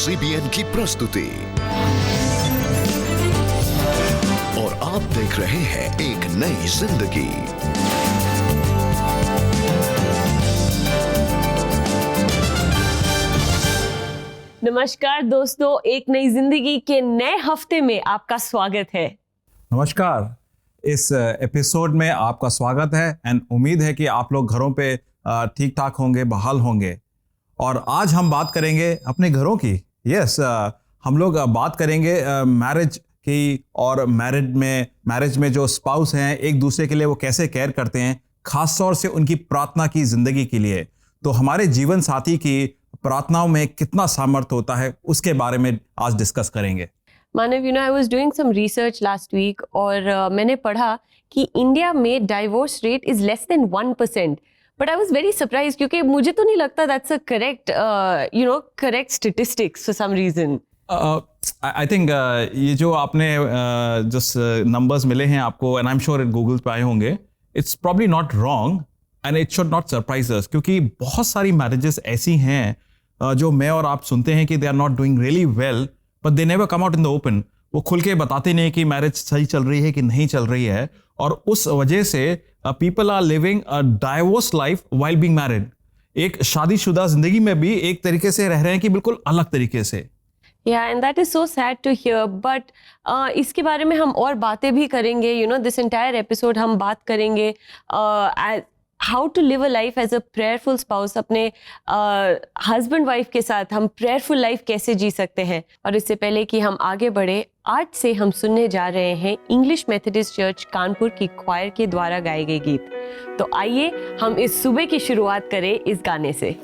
CBN की प्रस्तुति और आप देख रहे हैं एक नई जिंदगी। नमस्कार दोस्तों, एक नई जिंदगी के नए हफ्ते में आपका स्वागत है। नमस्कार, इस एपिसोड में आपका स्वागत है एंड उम्मीद है कि आप लोग घरों पे ठीक ठाक होंगे, बहाल होंगे। और आज हम बात करेंगे अपने घरों की। हम लोग बात करेंगे मैरिज की, और मैरिज में जो स्पाउस हैं एक दूसरे के लिए वो कैसे केयर करते हैं, खास तौर से उनकी प्रार्थना की जिंदगी के लिए। तो हमारे जीवन साथी की प्रार्थनाओं में कितना सामर्थ्य होता है, उसके बारे में आज डिस्कस करेंगे। Manav, I was doing some research last week और मैंने पढ़ा कि इंडिया में divorce rate is less than 1%। But I was very surprise, क्योंकि मुझे तो नहीं लगता that's a correct statistics for some reason. I think ये जो आपने जो नंबर्स मिले हैं आपको, and I am sure Google पे आए होंगे, it's probably not wrong and it should not surprise us, क्योंकि बहुत सारी मैरिजेस ऐसी हैं जो मैं और आप सुनते हैं कि they are not doing really well, but they never come out in the open. वो खुल के बताते नहीं कि मैरिज सही चल रही है कि नहीं चल रही है, और उस वजह से people are living a divorce life while being married. एक शादीशुदा जिंदगी में भी एक तरीके से रह रहे हैं कि बिल्कुल अलग तरीके से। Yeah, and that is so sad to hear. But इसके बारे में हम और बातें भी करेंगे। This entire episode हम बात करेंगे how to live a life as a prayerful spouse। अपने husband wife के साथ हम prayerful life कैसे जी सकते हैं। और इससे पहले कि हम आगे बढ़े, आज से हम सुनने जा रहे हैं इंग्लिश मेथोडिस्ट चर्च कानपुर की क्वायर के द्वारा गाए गए गीत। तो आइए हम इस सुबह की शुरुआत करें इस गाने से।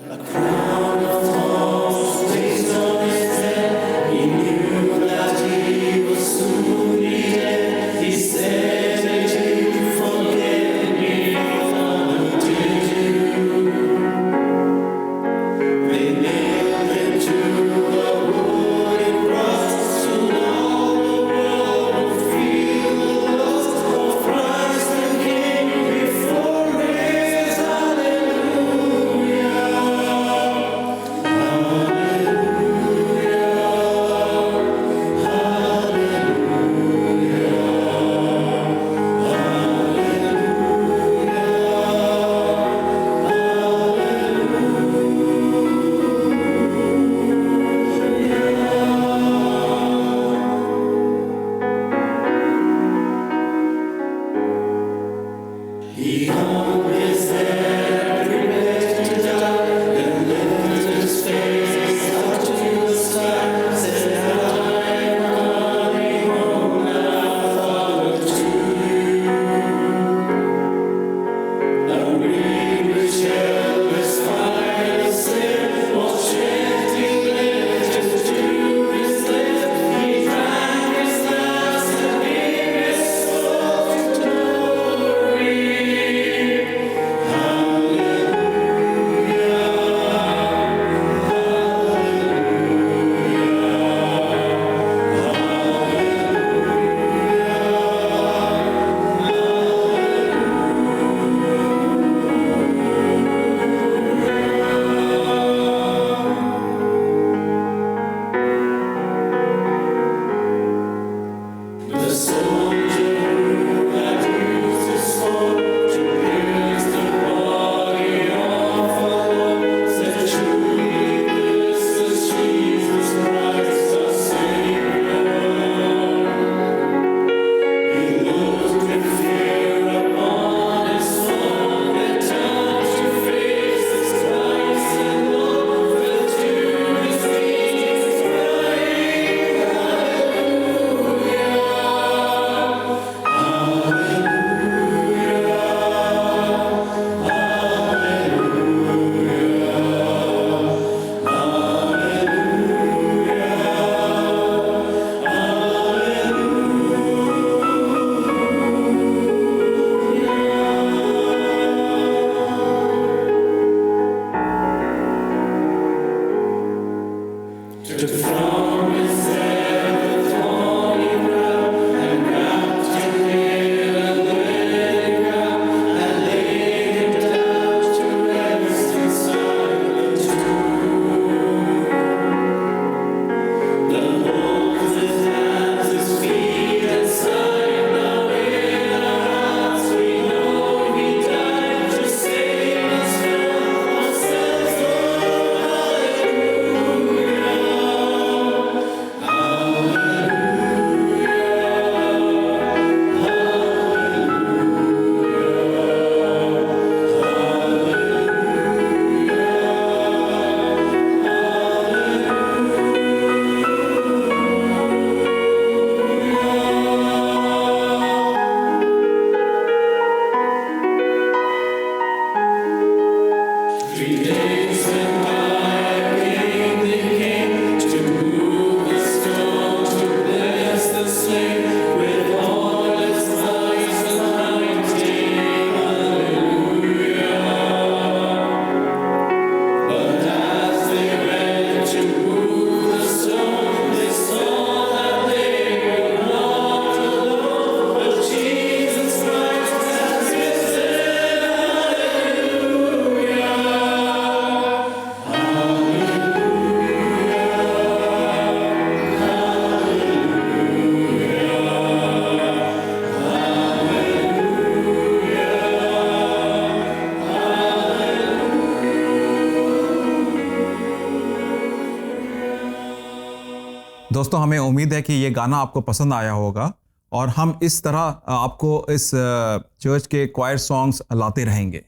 दोस्तों, हमें उम्मीद है कि ये गाना आपको पसंद आया होगा और हम इस तरह आपको इस चर्च के क्वायर सॉन्ग्स लाते रहेंगे।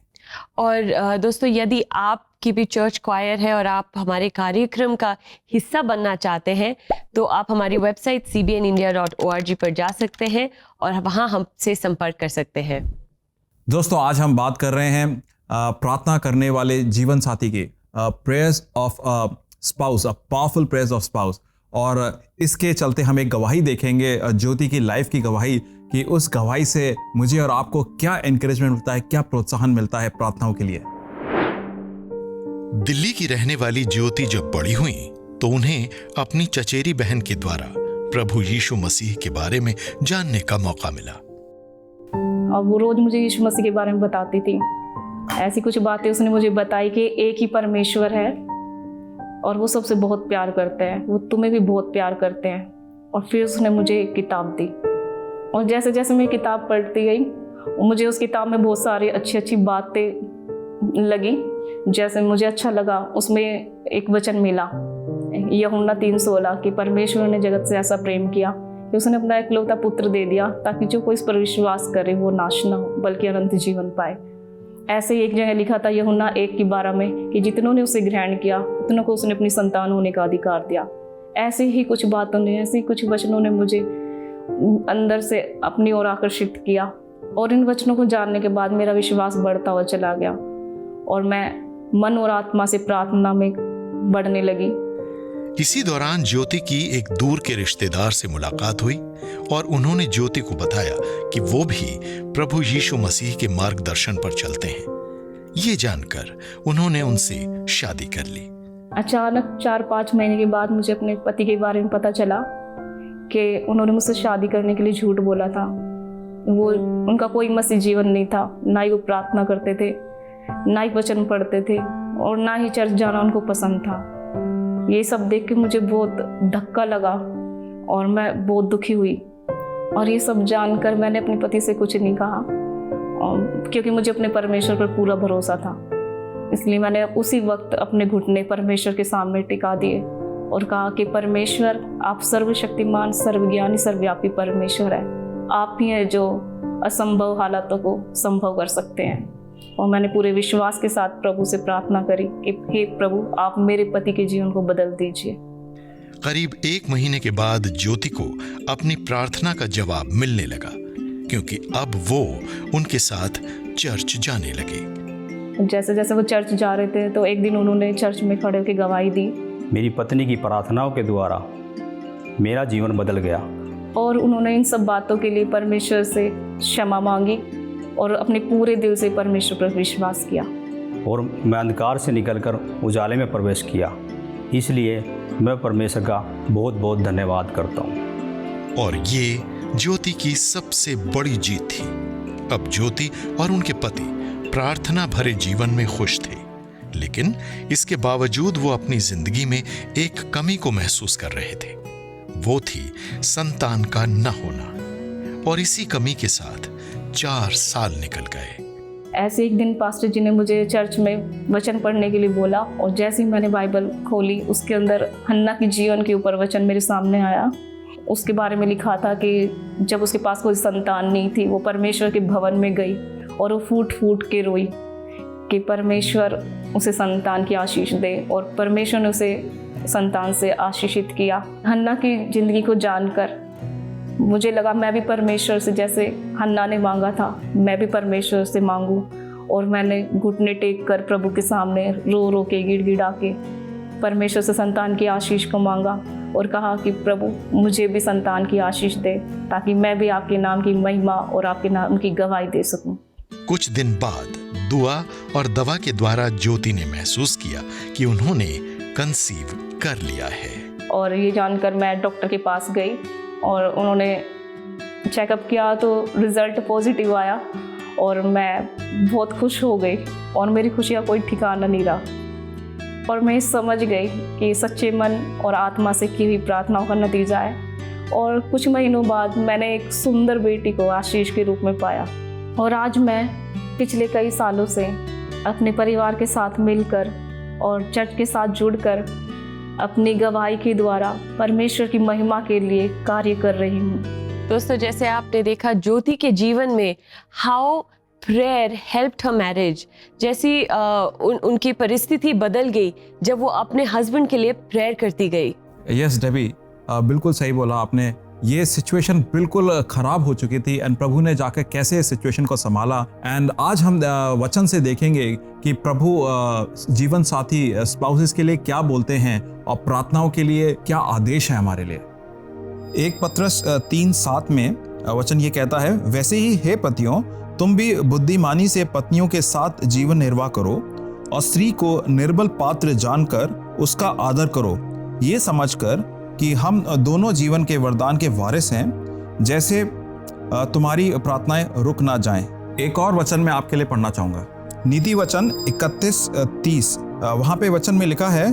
और दोस्तों, यदि आपकी भी चर्च क्वायर है और आप हमारे कार्यक्रम का हिस्सा बनना चाहते हैं तो आप हमारी वेबसाइट cbnindia.org पर जा सकते हैं और वहाँ हमसे संपर्क कर सकते हैं। दोस्तों, आज हम बात कर रहे हैं प्रार्थना करने वाले जीवन साथी की, prayers of spouse, a powerful prayers of spouse. और इसके चलते हम एक गवाही देखेंगे, ज्योति की लाइफ की गवाही, कि उस गवाही से मुझे और आपको क्या एनकरेजमेंट मिलता है, क्या प्रोत्साहन मिलता है प्रार्थनाओं के लिए। दिल्ली की रहने वाली ज्योति जब बड़ी हुई तो उन्हें अपनी चचेरी बहन के द्वारा प्रभु यीशु मसीह के बारे में जानने का मौका मिला। और वो रोज मुझे यीशु मसीह के बारे में बताती थी। ऐसी कुछ बातें उसने मुझे बताई कि एक ही परमेश्वर है और वो सबसे बहुत प्यार करते हैं, वो तुम्हें भी बहुत प्यार करते हैं। और फिर उसने मुझे एक किताब दी और जैसे जैसे मैं किताब पढ़ती गई मुझे उस किताब में बहुत सारी अच्छी अच्छी बातें लगी। जैसे मुझे अच्छा लगा, उसमें एक वचन मिला यूहन्ना 3:16 कि परमेश्वर ने जगत से ऐसा प्रेम किया कि उसने अपना इकलौता पुत्र दे दिया ताकि जो कोई इस पर विश्वास करे वो नाश न हो बल्कि अनंत जीवन पाए। ऐसे ही एक जगह लिखा था यूहन्ना 1:12 में कि जितनों ने उसे ग्रहण किया उतनों को उसने अपनी संतान होने का अधिकार दिया। ऐसे ही कुछ बातों ने, ऐसे ही कुछ वचनों ने मुझे अंदर से अपनी ओर आकर्षित किया और इन वचनों को जानने के बाद मेरा विश्वास बढ़ता हुआ चला गया और मैं मन और आत्मा से प्रार्थना में बढ़ने लगी। इसी दौरान ज्योति की एक दूर के रिश्तेदार से मुलाकात हुई और उन्होंने ज्योति को बताया कि वो भी प्रभु यीशु मसीह के मार्गदर्शन पर चलते हैं। ये जानकर उन्होंने उनसे शादी कर ली। अचानक 4-5 महीने के बाद मुझे अपने पति के बारे में पता चला कि उन्होंने मुझसे शादी करने के लिए झूठ बोला था। वो उनका कोई मसीह जीवन नहीं था, ना ही वो प्रार्थना करते थे, ना ही वचन पढ़ते थे और ना ही चर्च जाना उनको पसंद था। ये सब देख के मुझे बहुत धक्का लगा और मैं बहुत दुखी हुई और ये सब जानकर मैंने अपने पति से कुछ नहीं कहा क्योंकि मुझे अपने परमेश्वर पर पूरा भरोसा था। इसलिए मैंने उसी वक्त अपने घुटने परमेश्वर के सामने टिका दिए और कहा कि परमेश्वर, आप सर्वशक्तिमान, सर्वज्ञानी, सर्वव्यापी परमेश्वर है। आप ही हैं जो असंभव हालातों को संभव कर सकते हैं। और मैंने पूरे विश्वास के साथ प्रभु से प्रार्थना करी कि हे प्रभु, आप मेरे पति के जीवन को बदल दीजिए। करीब 1 महीने के बाद ज्योति को अपनी प्रार्थना का जवाब मिलने लगा क्योंकि अब वो उनके साथ चर्च जाने लगे। जैसे जैसे वो चर्च जा रहे थे तो एक दिन उन्होंने चर्च में खड़े होकर गवाही दी। मेरी पत्नी की प्रार्थनाओं के द्वारा मेरा जीवन बदल गया और उन्होंने इन सब बातों के लिए परमेश्वर से क्षमा मांगी और अपने पूरे दिल से परमेश्वर पर विश्वास किया और मैं अंधकार से निकलकर उजाले में प्रवेश किया। इसलिए मैं परमेश्वर का बहुत बहुत धन्यवाद करता हूँ। और ये ज्योति की सबसे बड़ी जीत थी। अब ज्योति और उनके पति प्रार्थना भरे जीवन में खुश थे, लेकिन इसके बावजूद वो अपनी जिंदगी में एक कमी को महसूस कर रहे थे। वो थी संतान का न होना और इसी कमी के साथ 4 साल निकल गए। ऐसे एक दिन पास्टर जी ने मुझे चर्च में वचन पढ़ने के लिए बोला और जैसे ही मैंने बाइबल खोली उसके अंदर हन्ना की जीवन के ऊपर वचन मेरे सामने आया। उसके बारे में लिखा था कि जब उसके पास कोई संतान नहीं थी वो परमेश्वर के भवन में गई और वो फूट फूट के रोई कि परमेश्वर उसे संतान की आशीष दे और परमेश्वर ने उसे संतान से आशीषित किया। हन्ना की ज़िंदगी को जानकर मुझे लगा मैं भी परमेश्वर से, जैसे हन्ना ने मांगा था, मैं भी परमेश्वर से मांगूं। और मैंने घुटने टेक कर प्रभु के सामने रो रो के गिड़गिड़ा के परमेश्वर से संतान की आशीष को मांगा और कहा कि प्रभु मुझे भी संतान की आशीष दे ताकि मैं भी आपके नाम की महिमा और आपके नाम की गवाही दे सकूं। कुछ दिन बाद दुआ और दवा के द्वारा ज्योति ने महसूस किया कि उन्होंने कंसीव कर लिया है। और ये जानकर मैं डॉक्टर के पास गई और उन्होंने चेकअप किया तो रिज़ल्ट पॉजिटिव आया और मैं बहुत खुश हो गई और मेरी खुशी का कोई ठिकाना नहीं रहा। और मैं समझ गई कि सच्चे मन और आत्मा से की हुई प्रार्थनाओं का नतीजा है। और कुछ महीनों बाद मैंने एक सुंदर बेटी को आशीष के रूप में पाया। और आज मैं पिछले कई सालों से अपने परिवार के साथ मिलकर और चर्च के साथ जुड़कर अपनी गवाही के द्वारा परमेश्वर की महिमा के लिए कार्य कर रही हूँ। दोस्तों, जैसे आपने देखा ज्योति के जीवन में how prayer helped her marriage, जैसी उनकी परिस्थिति बदल गई जब वो अपने हस्बैंड के लिए प्रेयर करती गई। यस डेबी, बिल्कुल सही बोला आपने। ये सिचुएशन बिल्कुल खराब हो चुकी थी एंड प्रभु ने जाकर कैसे इस सिचुएशन को संभाला। एंड आज हम वचन से देखेंगे कि प्रभु जीवन साथी स्पाउसेस के लिए क्या बोलते हैं और प्रार्थनाओं के लिए क्या आदेश है हमारे लिए। 1 पत्रस 3:7 में वचन ये कहता है, वैसे ही हे पतियों, तुम भी बुद्धिमानी से पत्नियों के साथ जीवन निर्वाह करो और स्त्री को निर्बल पात्र जानकर उसका आदर करो, ये समझकर कि हम दोनों जीवन के वरदान के वारिस हैं, जैसे तुम्हारी प्रार्थनाएं रुक ना जाएं। एक और वचन मैं आपके लिए पढ़ना चाहूंगा, नीति वचन 31:30। वहाँ पे वचन में लिखा है,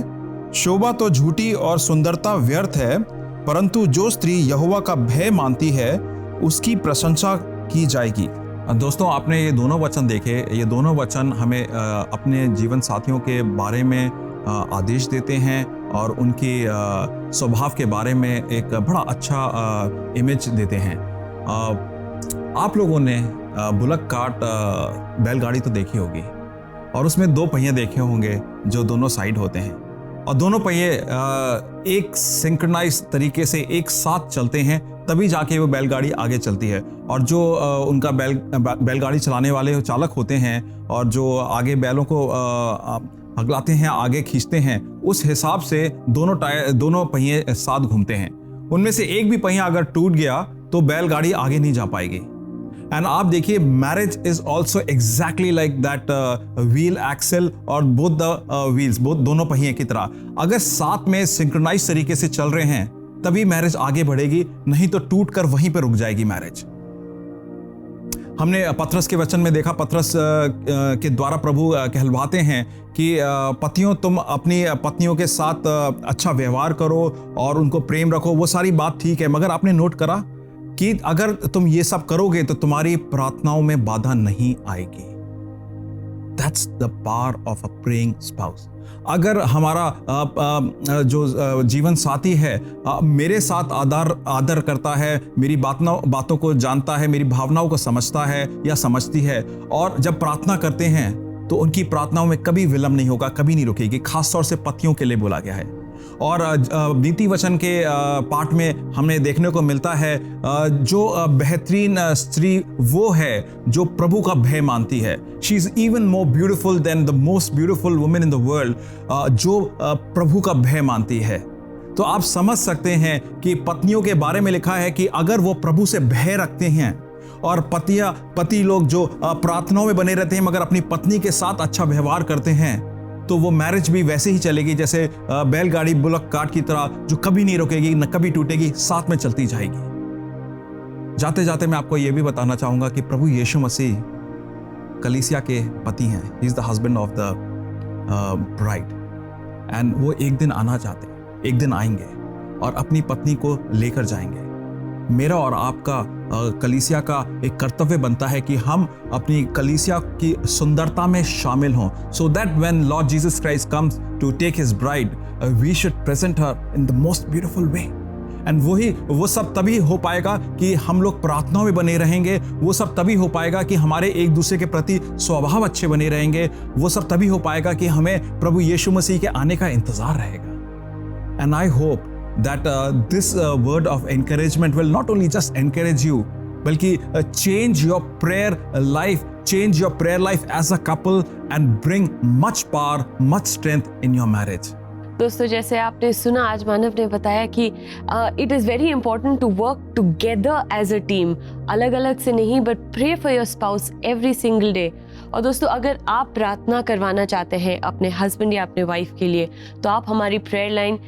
शोभा तो झूठी और सुंदरता व्यर्थ है, परंतु जो स्त्री यहोवा का भय मानती है उसकी प्रशंसा की जाएगी। दोस्तों, आपने ये दोनों वचन देखे। ये दोनों वचन हमें अपने जीवन साथियों के बारे में आदेश देते हैं और उनकी स्वभाव के बारे में एक बड़ा अच्छा इमेज देते हैं। आप लोगों ने बुलक कार्ट बैलगाड़ी तो देखी होगी और उसमें 2 पहिए देखे होंगे जो दोनों साइड होते हैं और दोनों पहिए एक सिंक्रोनाइज तरीके से एक साथ चलते हैं, तभी जाके वो बैलगाड़ी आगे चलती है। और जो उनका बैलगाड़ी चलाने वाले चालक होते हैं और जो आगे बैलों को हगलाते हैं, आगे खींचते हैं, उस हिसाब से दोनों पहिए साथ घूमते हैं। उनमें से एक भी पहिया अगर टूट गया तो बैलगाड़ी आगे नहीं जा पाएगी। एंड आप देखिए, marriage is also exactly like that wheel axle और बोथ द व्हील्स, बोथ दोनों पहिए की तरह अगर साथ में सिंक्रोनाइज तरीके से चल रहे हैं तभी मैरिज आगे बढ़ेगी, नहीं तो टूट कर वहीं पर रुक जाएगी मैरिज। हमने पत्रस के वचन में देखा, पत्रस के द्वारा प्रभु कहलवाते हैं कि पतियों, तुम अपनी पत्नियों के साथ अच्छा व्यवहार करो और उनको प्रेम रखो। वो सारी बात ठीक है, मगर आपने नोट करा कि अगर तुम ये सब करोगे तो तुम्हारी प्रार्थनाओं में बाधा नहीं आएगी। That's the power of a praying spouse. अगर हमारा जो जीवन साथी है मेरे साथ आदर करता है, मेरी बातों को जानता है, मेरी भावनाओं को समझता है या समझती है, और जब प्रार्थना करते हैं तो उनकी प्रार्थनाओं में कभी विलंब नहीं होगा, कभी नहीं रुकेगी। खासतौर से पतियों के लिए बोला गया है। और नीति वचन के पाठ में हमें देखने को मिलता है जो बेहतरीन स्त्री वो है जो प्रभु का भय मानती है। She is even more beautiful than the most beautiful women in the world, जो प्रभु का भय मानती है। तो आप समझ सकते हैं कि पत्नियों के बारे में लिखा है कि अगर वो प्रभु से भय रखते हैं और पति लोग जो प्रार्थनाओं में बने रहते हैं मगर अपनी पत्नी के साथ अच्छा व्यवहार करते हैं, तो वो मैरिज भी वैसे ही चलेगी जैसे बैलगाड़ी बुलक कार्ट की तरह, जो कभी नहीं रुकेगी, न कभी टूटेगी, साथ में चलती जाएगी। जाते जाते मैं आपको यह भी बताना चाहूंगा कि प्रभु यीशु मसीह कलीसिया के पति हैं। He is the husband of the bride and वो एक दिन आना चाहते हैं, एक दिन आएंगे और अपनी पत्नी को लेकर जाएंगे। मेरा और आपका कलीसिया का एक कर्तव्य बनता है कि हम अपनी कलीसिया की सुंदरता में शामिल हों, so that when Lord Jesus Christ comes to take his bride we should present her in the most beautiful way. And वो सब तभी हो पाएगा कि हम लोग प्रार्थनाओं में बने रहेंगे। वो सब तभी हो पाएगा कि हमारे एक दूसरे के प्रति स्वभाव अच्छे बने रहेंगे। वो सब तभी हो पाएगा कि हमें प्रभु यीशु मसीह के आने का इंतजार रहेगा। And I hope that this word of encouragement will not only just encourage you, बल्कि change your prayer life as a couple and bring much power, much strength in your marriage. दोस्तों, जैसे आपने सुना, आज मानव ने बताया कि it is very important to work together as a team, अलग अलग से नहीं, but pray for your spouse every single day. और दोस्तों, अगर आप प्रार्थना करवाना चाहते हैं अपने हस्बैंड या अपने वाइफ के लिए, तो आप हमारी प्रेयर लाइन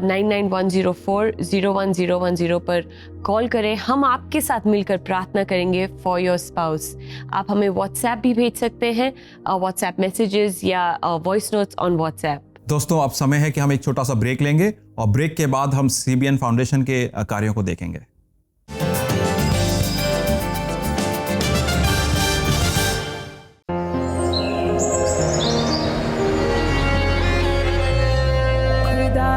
9910401010 पर कॉल करें। हम आपके साथ मिलकर प्रार्थना करेंगे फॉर योर स्पाउस। आप हमें व्हाट्सएप भी भेज सकते हैं, व्हाट्सएप मैसेजेस या वॉइस नोट्स ऑन व्हाट्सएप। दोस्तों, अब समय है कि हम एक छोटा सा ब्रेक लेंगे और ब्रेक के बाद हम CBN फाउंडेशन के कार्यों को देखेंगे। खुदा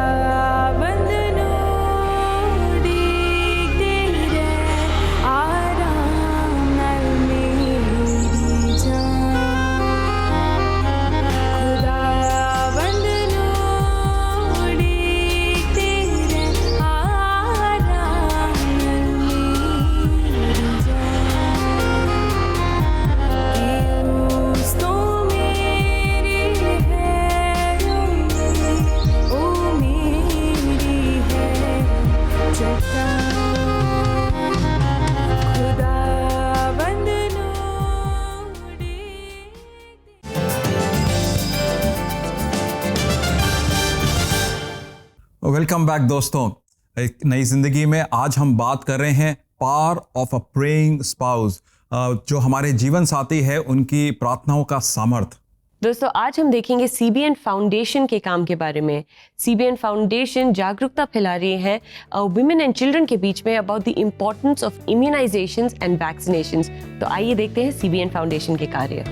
वेलकम बैक दोस्तों, एक नई जिंदगी में आज हम बात कर रहे हैं power of a praying spouse, जो हमारे जीवन साथी है उनकी प्रार्थनाओं का सामर्थ्य। दोस्तों आज हम देखेंगे सीबीएन फाउंडेशन के काम के बारे में। सीबीएन फाउंडेशन जागरूकता फैला रही है वुमेन एंड चिल्ड्रन के बीच में about the importance of immunisations and vaccinations. तो आइए देखते हैं सीबीएन फाउंडेशन के कार्य।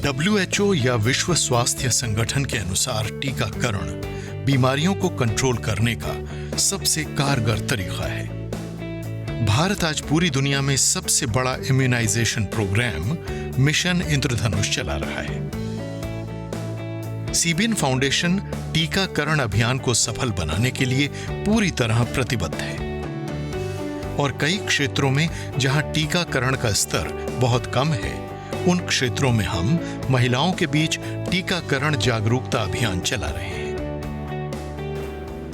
WHO या विश्व स्वास्थ्य संगठन के अनुसार टीकाकरण बीमारियों को कंट्रोल करने का सबसे कारगर तरीका है। भारत आज पूरी दुनिया में सबसे बड़ा इम्यूनाइजेशन प्रोग्राम मिशन इंद्रधनुष चला रहा है। सीबीएन फाउंडेशन टीकाकरण अभियान को सफल बनाने के लिए पूरी तरह प्रतिबद्ध है और कई क्षेत्रों में जहां टीकाकरण का स्तर बहुत कम है, उन क्षेत्रों में हम महिलाओं के बीच टीकाकरण जागरूकता अभियान चला रहे हैं।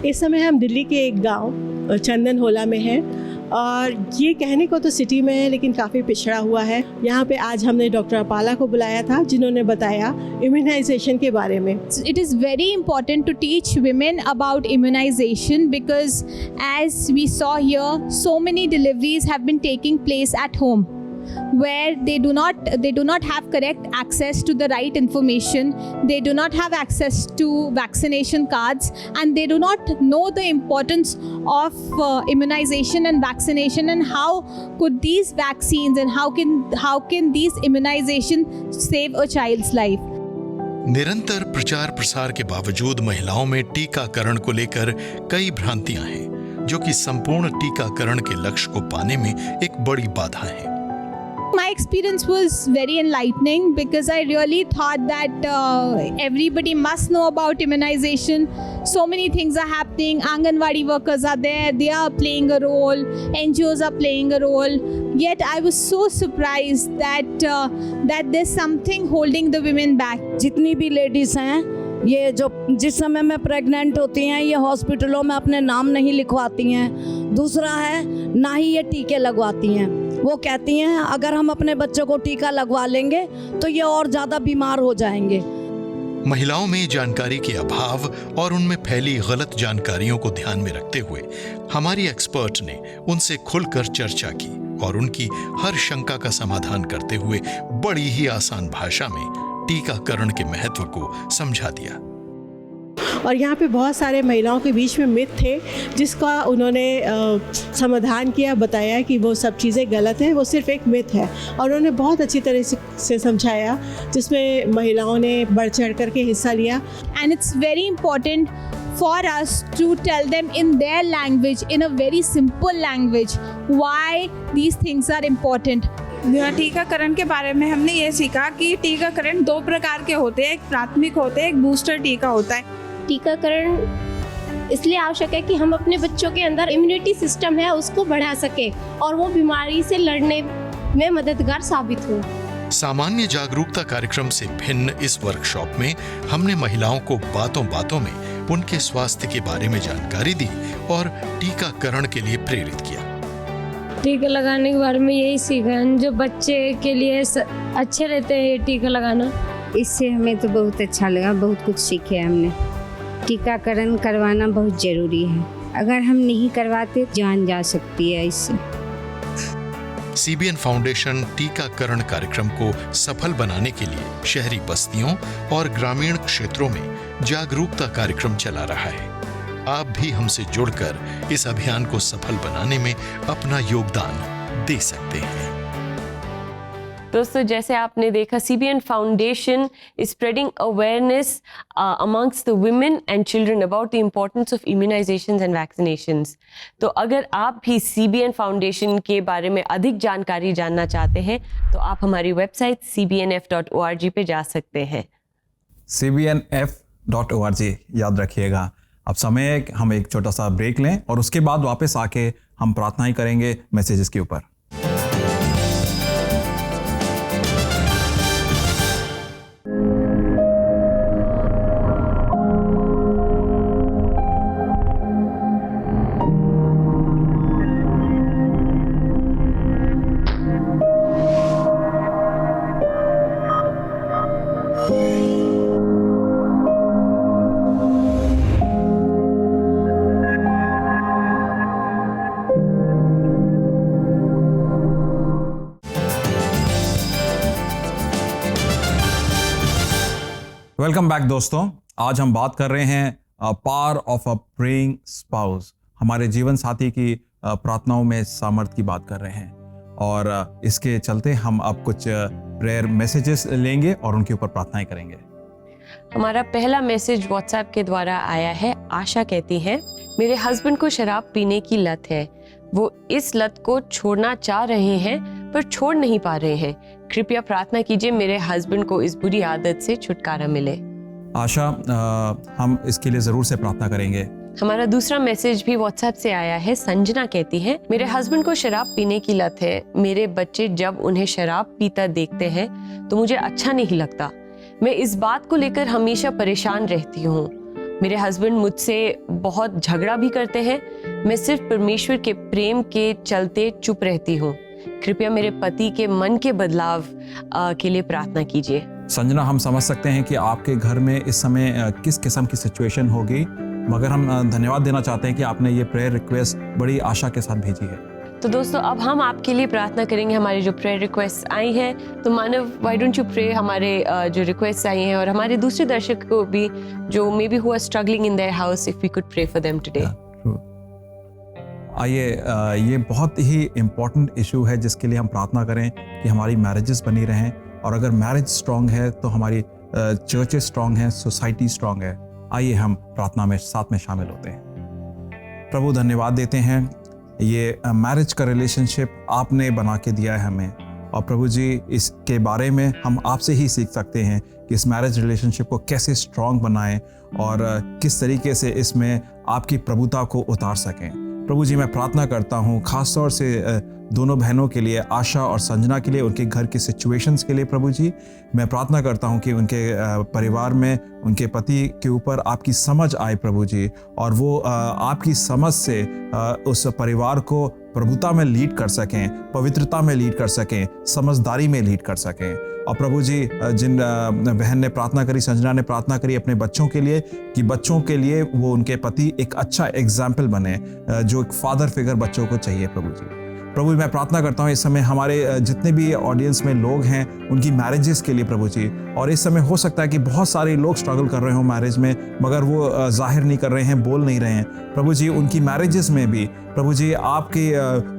इस समय हम दिल्ली के एक गांव चंदनहोला में हैं और ये कहने को तो सिटी में है लेकिन काफ़ी पिछड़ा हुआ है। यहाँ पे आज हमने डॉक्टर अपाला को बुलाया था जिन्होंने बताया इम्यूनाइजेशन के बारे में। It is very important to teach women about immunization because as we saw here, so many deliveries have been taking place at home where they do not have correct access to the right information, they do not have access to vaccination cards, and they do not know the importance of immunization and vaccination, and how could these vaccines and how can these immunization save a child's life. निरंतर प्रचार प्रसार के बावजूद महिलाओं में टीकाकरण को लेकर कई भ्रांतियां हैं, जो कि संपूर्ण टीकाकरण के लक्ष्य को पाने में एक बड़ी बाधा है। My experience was very enlightening because I really thought that everybody must know about immunization. So many things are happening. Anganwadi workers are there. They are playing a role. NGOs are playing a role. Yet I was so surprised that there's something holding the women back. जितनी भी ladies हैं, ये जो जिस समय में pregnant होती हैं, ये हॉस्पिटलों में अपने नाम नहीं लिखवाती हैं। दूसरा है, ना ही ये टीके लगवाती हैं। वो कहती हैं अगर हम अपने बच्चों को टीका लगवा लेंगे तो ये और ज़्यादा बीमार हो जाएंगे। महिलाओं में जानकारी के अभाव और उनमें फैली गलत जानकारियों को ध्यान में रखते हुए हमारी एक्सपर्ट ने उनसे खुलकर चर्चा की और उनकी हर शंका का समाधान करते हुए बड़ी ही आसान भाषा में टीकाकरण के महत्व को समझा दिया। और यहाँ पे बहुत सारे महिलाओं के बीच में मिथ थे जिसका उन्होंने समाधान किया, बताया कि वो सब चीज़ें गलत हैं, वो सिर्फ एक मिथ है। और उन्होंने बहुत अच्छी तरह से समझाया जिसमें महिलाओं ने बढ़ चढ़ करके हिस्सा लिया। And it's very important for us to tell them in their language, in a very simple language, why these things are important. टीकाकरण के बारे में हमने ये सीखा कि टीकाकरण 2 प्रकार के होते हैं, एक प्राथमिक होते हैं, एक बूस्टर टीका होता है। टीकाकरण इसलिए आवश्यक है कि हम अपने बच्चों के अंदर इम्यूनिटी सिस्टम है उसको बढ़ा सके और वो बीमारी से लड़ने में मददगार साबित हो। सामान्य जागरूकता कार्यक्रम से भिन्न इस वर्कशॉप में हमने महिलाओं को बातों बातों में उनके स्वास्थ्य के बारे में जानकारी दी और टीकाकरण के लिए प्रेरित किया। टीका लगाने के बारे में यही सीखा, जो बच्चे के लिए अच्छे रहते हैं ये टीका लगाना। इससे हमें तो बहुत अच्छा लगा, बहुत कुछ सीखे हमने। टीकाकरण करवाना बहुत ज़रूरी है, अगर हम नहीं करवाते जान जा सकती है इससे। सीबीएन फाउंडेशन टीकाकरण कार्यक्रम को सफल बनाने के लिए शहरी बस्तियों और ग्रामीण क्षेत्रों में जागरूकता कार्यक्रम चला रहा है। आप भी हमसे जुड़कर इस अभियान को सफल बनाने में अपना योगदान दे सकते हैं। दोस्तों जैसे आपने देखा CBN foundation is spreading awareness amongst the women and children about the importance of immunisations and vaccinations. तो अगर आप भी सीबीएन फाउंडेशन के बारे में अधिक जानकारी जानना चाहते हैं तो आप हमारी वेबसाइट cbnf.org पे जा सकते हैं। cbnf.org याद रखिएगा। अब समय है कि हम एक छोटा सा ब्रेक लें और उसके बाद वापस आके हम प्रार्थनाएं करेंगे मैसेजेस के ऊपर। वेलकम बैक दोस्तों। आज हम बात कर रहे हैं power of a praying spouse. हमारे जीवन साथी की प्रार्थनाओं में सामर्थ्य की बात कर रहे हैं और इसके चलते हम अब कुछ प्रेयर मैसेजेस लेंगे और उनके ऊपर प्रार्थनाएं करेंगे। हमारा पहला मैसेज व्हाट्सएप के द्वारा आया है। आशा कहती है, मेरे हस्बैंड को शराब पीने की लत है। वो इस लत को छोड़ना चाह रहे हैं पर छोड़ नहीं पा रहे हैं। कृपया प्रार्थना कीजिए मेरे हस्बैंड को इस बुरी आदत से छुटकारा मिले। आशा, हम इसके लिए ज़रूर से प्रार्थना करेंगे। हमारा दूसरा मैसेज भी व्हाट्सएप से आया है। संजना कहती है, मेरे हस्बैंड को शराब पीने की लत है। मेरे बच्चे जब उन्हें शराब पीता देखते हैं तो मुझे अच्छा नहीं लगता। मैं इस बात को लेकर हमेशा परेशान रहती हूँ। मेरे हस्बैंड मुझसे बहुत झगड़ा भी करते हैं। मैं सिर्फ परमेश्वर के प्रेम के चलते चुप रहती हूँ। कृपया मेरे पति के मन के बदलाव के लिए प्रार्थना कीजिए। संजना, हम समझ सकते हैं कि आपके घर में इस समय किस किस्म की सिचुएशन होगी, मगर हम धन्यवाद देना चाहते हैं कि आपने ये प्रेयर रिक्वेस्ट बड़ी आशा के साथ भेजी है। तो दोस्तों, अब हम आपके लिए प्रार्थना करेंगे। हमारी जो प्रेयर रिक्वेस्ट आई हैं, तो मानव, व्हाई डोंट यू प्रे हमारे जो रिक्वेस्ट आई हैं और हमारे दूसरे दर्शक को भी जो maybe who are struggling in their house, if we could pray for them today. आइए, ये बहुत ही इम्पोर्टेंट इशू है जिसके लिए हम प्रार्थना करें कि हमारी मैरिजेस बनी रहें, और अगर मैरिज स्ट्रांग है तो हमारी चर्चेस स्ट्रांग हैं, सोसाइटी स्ट्रांग है। आइए हम प्रार्थना में साथ में शामिल होते हैं। प्रभु, धन्यवाद देते हैं, ये मैरिज का रिलेशनशिप आपने बना के दिया है हमें, और प्रभु जी इसके बारे में हम आपसे ही सीख सकते हैं कि इस मैरिज रिलेशनशिप को कैसे स्ट्रांग बनाएं और किस तरीके से इसमें आपकी प्रभुता को उतार सकें। प्रभु जी, मैं प्रार्थना करता हूँ खास तौर से दोनों बहनों के लिए, आशा और संजना के लिए, उनके घर की सिचुएशंस के लिए। प्रभु जी, मैं प्रार्थना करता हूँ कि उनके परिवार में उनके पति के ऊपर आपकी समझ आए प्रभु जी, और वो आपकी समझ से उस परिवार को प्रभुता में लीड कर सकें, पवित्रता में लीड कर सकें, समझदारी में लीड कर सकें। और प्रभु जी, जिन बहन ने प्रार्थना करी, संजना ने प्रार्थना करी अपने बच्चों के लिए, कि बच्चों के लिए वो उनके पति एक अच्छा एग्जाम्पल बने, जो एक फादर फिगर बच्चों को चाहिए। प्रभु जी, प्रभु मैं प्रार्थना करता हूँ इस समय हमारे जितने भी ऑडियंस में लोग हैं उनकी मैरिजेस के लिए प्रभु जी। और इस समय हो सकता है कि बहुत सारे लोग स्ट्रगल कर रहे हो मैरिज में, मगर वो जाहिर नहीं कर रहे हैं, बोल नहीं रहे हैं। प्रभु जी, उनकी मैरिजेस में भी प्रभु जी आपकी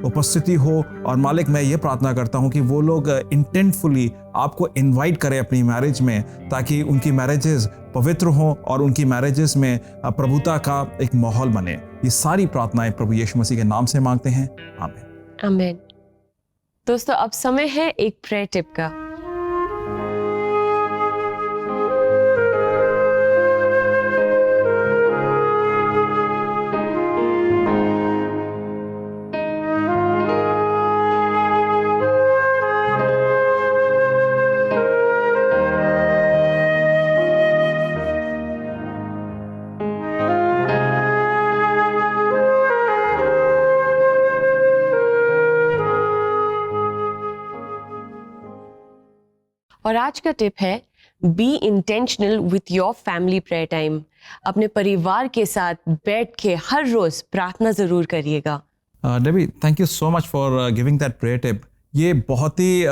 उपस्थिति हो। और मालिक, मैं ये प्रार्थना करता हूँ कि वो लोग इंटेंटफुली आपको इन्वाइट करें अपनी मैरिज में, ताकि उनकी मैरिजेस पवित्र हों और उनकी मैरिजेस में प्रभुता का एक माहौल बने। ये सारी प्रार्थनाएं प्रभु यीशु मसीह के नाम से मांगते हैं, आमीन। आमीन। दोस्तों, अब समय है एक प्रेयर टिप का। और आज का टिप है, be intentional with your family prayer time. अपने परिवार के साथ बैठ के हर रोज प्रार्थना जरूर करिएगा। Debbie, thank you so much for giving that prayer tip. ये बहुत ही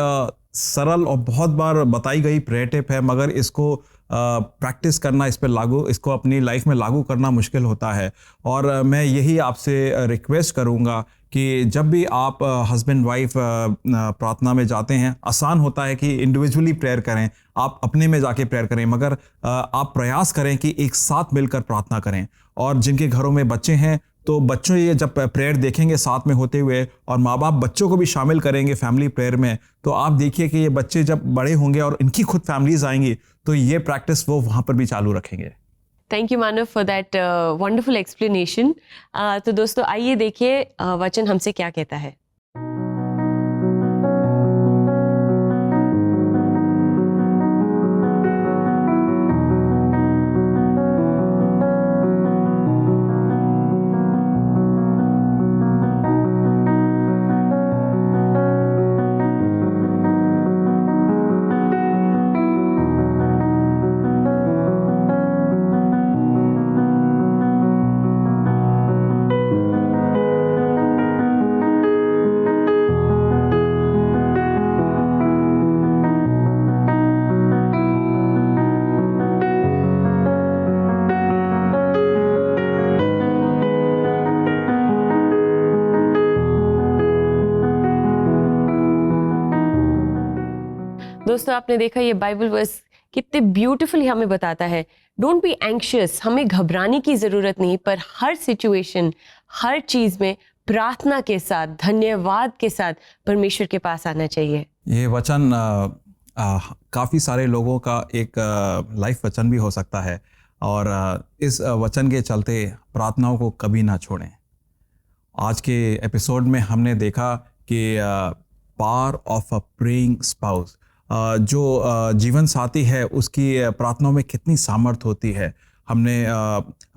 सरल और बहुत बार बताई गई प्रेयर टिप है, मगर इसको प्रैक्टिस करना, इस पे लागू, इसको अपनी लाइफ में लागू करना मुश्किल होता है। और मैं यही आपसे रिक्वेस्ट करूँगा कि जब भी आप हस्बैंड वाइफ प्रार्थना में जाते हैं, आसान होता है कि इंडिविजुअली प्रेयर करें, आप अपने में जाके प्रेयर करें, मगर आप प्रयास करें कि एक साथ मिलकर प्रार्थना करें। और जिनके घरों में बच्चे हैं, तो बच्चों ये जब प्रेयर देखेंगे साथ में होते हुए, और माँ बाप बच्चों को भी शामिल करेंगे फैमिली प्रेयर में, तो आप देखिए कि ये बच्चे जब बड़े होंगे और इनकी खुद फैमिलीज आएंगी, तो ये प्रैक्टिस वो वहाँ पर भी चालू रखेंगे। Thank you Manav for that wonderful explanation. तो दोस्तों, आइए देखिए वचन हमसे क्या कहता है। दोस्तों आपने देखा ये बाइबल वर्स कितने ब्यूटीफुली हमें बताता है, डोंट बी एंग्शियस, हमें घबराने की ज़रूरत नहीं, पर हर सिचुएशन, हर चीज़ में प्रार्थना के साथ, धन्यवाद के साथ परमेश्वर के पास आना चाहिए। ये वचन काफ़ी सारे लोगों का एक लाइफ वचन भी हो सकता है, और इस वचन के चलते प्रार्थनाओं को कभी ना छोड़ें। आज के एपिसोड में हमने देखा कि power of a praying spouse, जो जीवन साथी है उसकी प्रार्थनाओं में कितनी सामर्थ होती है। हमने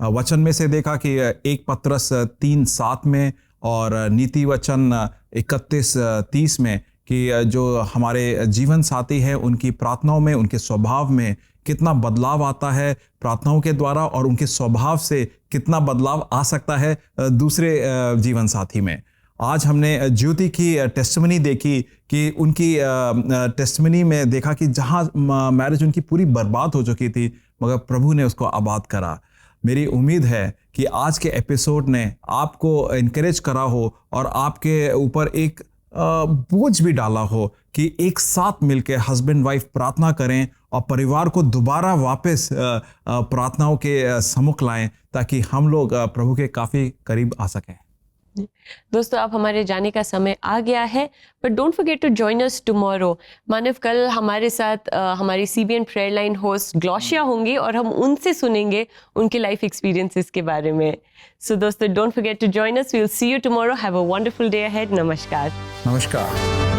वचन में से देखा कि 1 पत्रस 3:7 में और नीति वचन 31:30 में कि जो हमारे जीवन साथी है उनकी प्रार्थनाओं में, उनके स्वभाव में कितना बदलाव आता है प्रार्थनाओं के द्वारा, और उनके स्वभाव से कितना बदलाव आ सकता है दूसरे जीवन साथी में। आज हमने ज्योति की टेस्टिमनी देखी कि उनकी टेस्टिमनी में देखा कि जहाँ मैरिज उनकी पूरी बर्बाद हो चुकी थी, मगर प्रभु ने उसको आबाद करा। मेरी उम्मीद है कि आज के एपिसोड ने आपको इनकरेज करा हो और आपके ऊपर एक बोझ भी डाला हो कि एक साथ मिलकर हस्बैंड वाइफ प्रार्थना करें और परिवार को दोबारा वापस प्रार्थनाओं के सम्मुख लाएं, ताकि हम लोग प्रभु के काफ़ी करीब आ सकें। दोस्तों अब हमारे जाने का समय आ गया है, but don't forget to join us tomorrow. Manav कल हमारे साथ हमारी CBN प्रेयर लाइन होस्ट ग्लोशिया होंगी और हम उनसे सुनेंगे उनके लाइफ एक्सपीरियंसेस के बारे में। सो दोस्तों don't forget to join us, we will see you tomorrow. Have a wonderful day ahead. नमस्कार। नमस्कार।